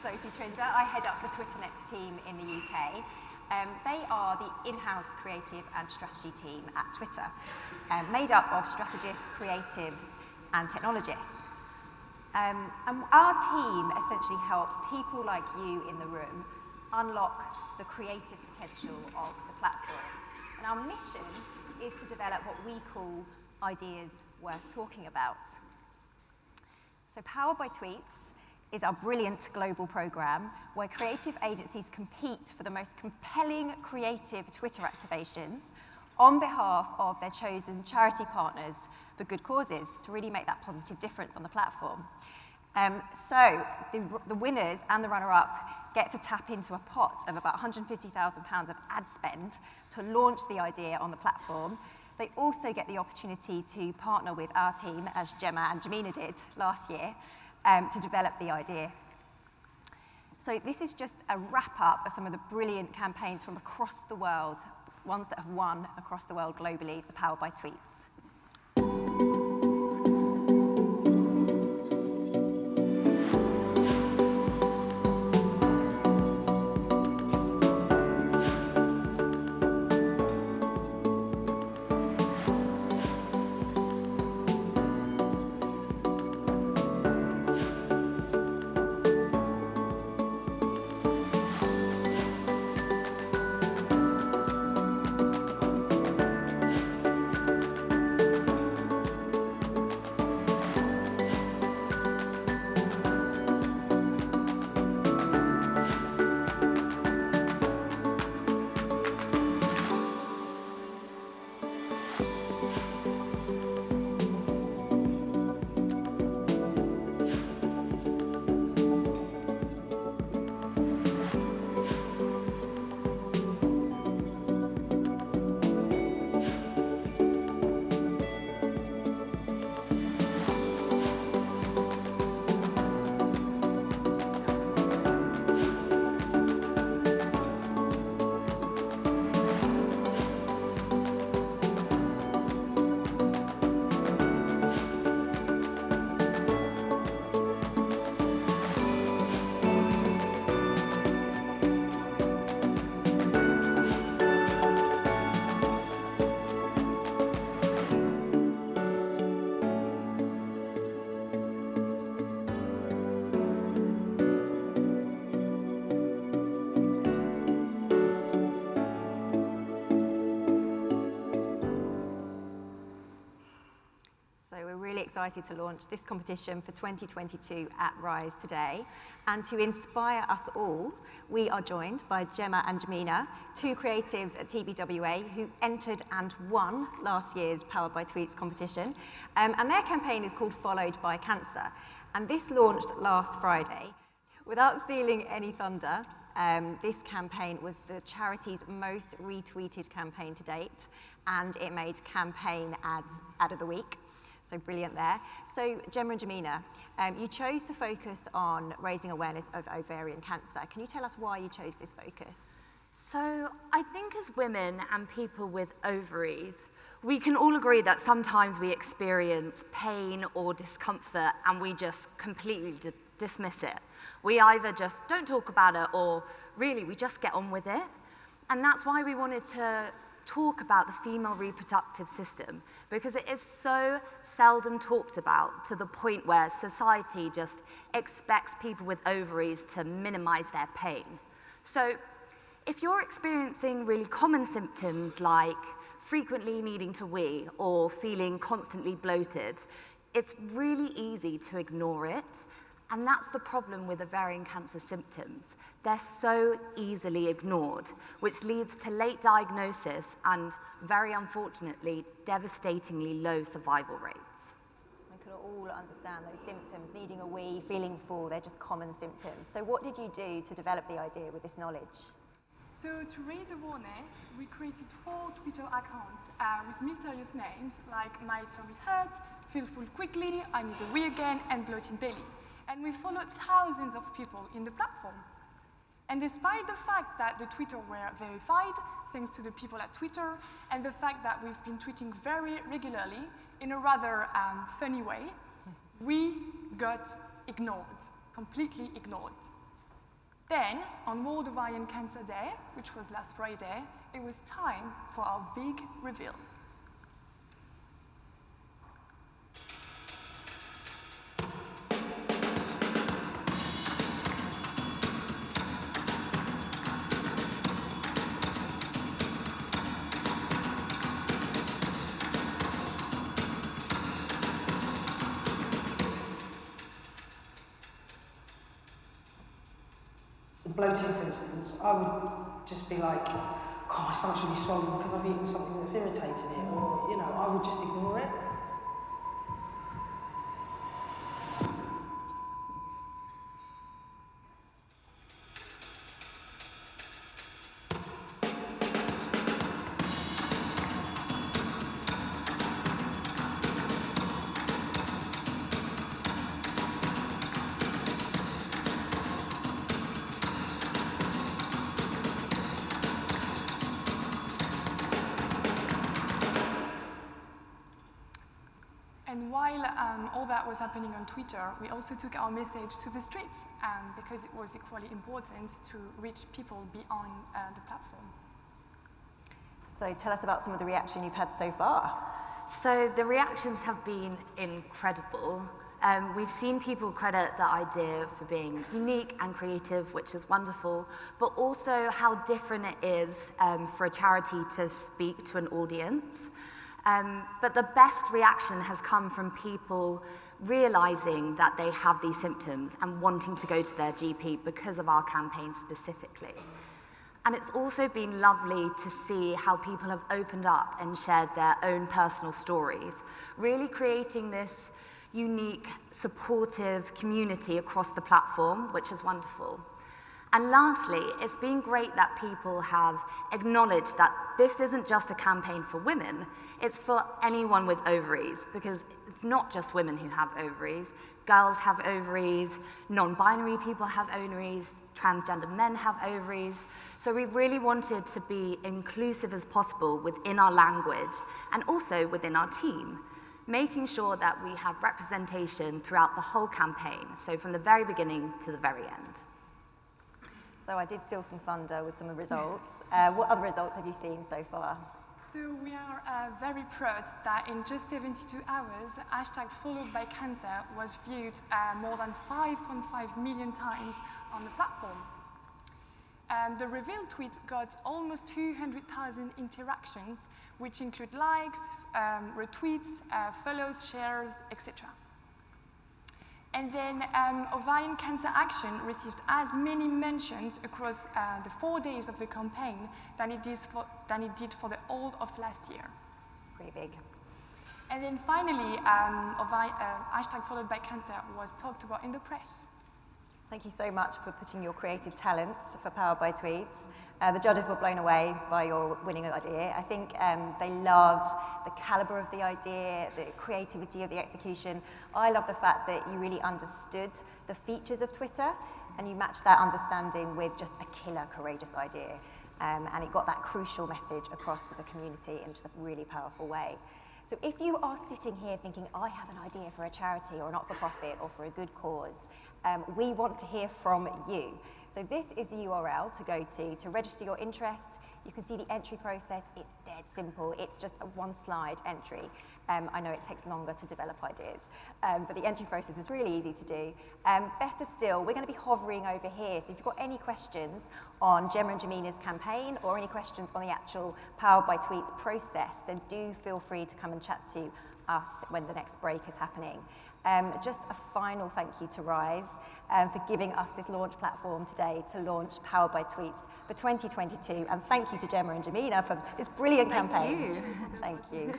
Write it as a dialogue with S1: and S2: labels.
S1: Sophie Trinder. I head up the TwitterNets team in the UK. They are the in-house creative and strategy team at Twitter, made up of strategists, creatives, and technologists. And our team essentially help people like you in the room unlock the creative potential of the platform. And our mission is to develop what we call ideas worth talking about. So Powered by Tweets is our brilliant global program where creative agencies compete for the most compelling creative Twitter activations on behalf of their chosen charity partners for good causes to really make that positive difference on the platform. So the winners and the runner-up get to tap into a pot of about £150,000 of ad spend to launch the idea on the platform. They also get the opportunity to partner with our team, as Jemma and Gémina did last year, to develop the idea. So this is just a wrap-up of some of the brilliant campaigns from across the world, ones that have won across the world globally, the Powered by Tweets. Excited to launch this competition for 2022 at Rise today. And to inspire us all, we are joined by Jemma and Gémina, two creatives at TBWA who entered and won last year's Powered by Tweets competition. And their campaign is called Followed by Cancer. And this launched last Friday. Without stealing any thunder, this campaign was the charity's most retweeted campaign to date, and it made campaign ads ad of the week. So brilliant there. So Jemma and Gémina, you chose to focus on raising awareness of ovarian cancer. Can you tell us why you chose this focus?
S2: So I think as women and people with ovaries, we can all agree that sometimes we experience pain or discomfort and we just completely dismiss it. We either just don't talk about it or really we just get on with it. And that's why we wanted to talk about the female reproductive system, because it is so seldom talked about to the point where society just expects people with ovaries to minimize their pain. So if you're experiencing really common symptoms like frequently needing to wee or feeling constantly bloated, it's really easy to ignore it. And that's the problem with ovarian cancer symptoms. They're so easily ignored, which leads to late diagnosis and, very unfortunately, devastatingly low survival rates.
S1: We can all understand those symptoms, needing a wee, feeling full, they're just common symptoms. So what did you do to develop the idea with this knowledge?
S3: So to raise awareness, we created 4 Twitter accounts with mysterious names like My Tummy Hurts, Feel Full Quickly, I Need a Wee Again, and Bloated Belly. And we followed thousands of people in the platform. And despite the fact that the Twitter were verified, thanks to the people at Twitter, and the fact that we've been tweeting very regularly in a rather funny way, we got ignored, completely ignored. Then, on World Ovarian Cancer Day, which was last Friday, it was time for our big reveal.
S4: Bloating, for instance, I would just be like, God, my stomach's really swollen because I've eaten something that's irritating it, or, you know, I would just ignore it.
S3: And while all that was happening on Twitter, we also took our message to the streets because it was equally important to reach people beyond the platform.
S1: So tell us about some of the reaction you've had so far.
S2: So the reactions have been incredible. We've seen people credit the idea for being unique and creative, which is wonderful, but also how different it is for a charity to speak to an audience. But the best reaction has come from people realizing that they have these symptoms and wanting to go to their GP because of our campaign specifically. And it's also been lovely to see how people have opened up and shared their own personal stories, really creating this unique, supportive community across the platform, which is wonderful. And lastly, it's been great that people have acknowledged that this isn't just a campaign for women, it's for anyone with ovaries, because it's not just women who have ovaries. Girls have ovaries, non-binary people have ovaries, transgender men have ovaries. So we really wanted to be inclusive as possible within our language and also within our team, making sure that we have representation throughout the whole campaign, so from the very beginning to the very end.
S1: So I did steal some thunder with some results. What other results have you seen so far?
S3: So we are very proud that in just 72 hours, #FollowedByCancer was viewed more than 5.5 million times on the platform. The reveal tweet got almost 200,000 interactions, which include likes, retweets, follows, shares, etc. And then Ovarian Cancer Action received as many mentions across the 4 days of the campaign than it did for the whole of last year.
S1: Pretty big.
S3: And then finally, #FollowedByCancer was talked about in the press.
S1: Thank you so much for putting your creative talents for Powered by Tweets. The judges were blown away by your winning idea. I think they loved the caliber of the idea, the creativity of the execution. I love the fact that you really understood the features of Twitter and you matched that understanding with just a killer, courageous idea. And it got that crucial message across to the community in just a really powerful way. So if you are sitting here thinking, I have an idea for a charity or a not-for-profit or for a good cause, we want to hear from you. So this is the URL to go to register your interest. You can see the entry process. It's dead simple. It's just a one-slide entry. I know it takes longer to develop ideas, but the entry process is really easy to do. Better still, we're going to be hovering over here. So if you've got any questions on Jemma and Gemina's campaign or any questions on the actual Powered by Tweets process, then do feel free to come and chat to us when the next break is happening. Just a final thank you to Rise for giving us this launch platform today to launch Powered by Tweets for 2022. And thank you to Jemma and Gémina for this brilliant campaign. Thank you.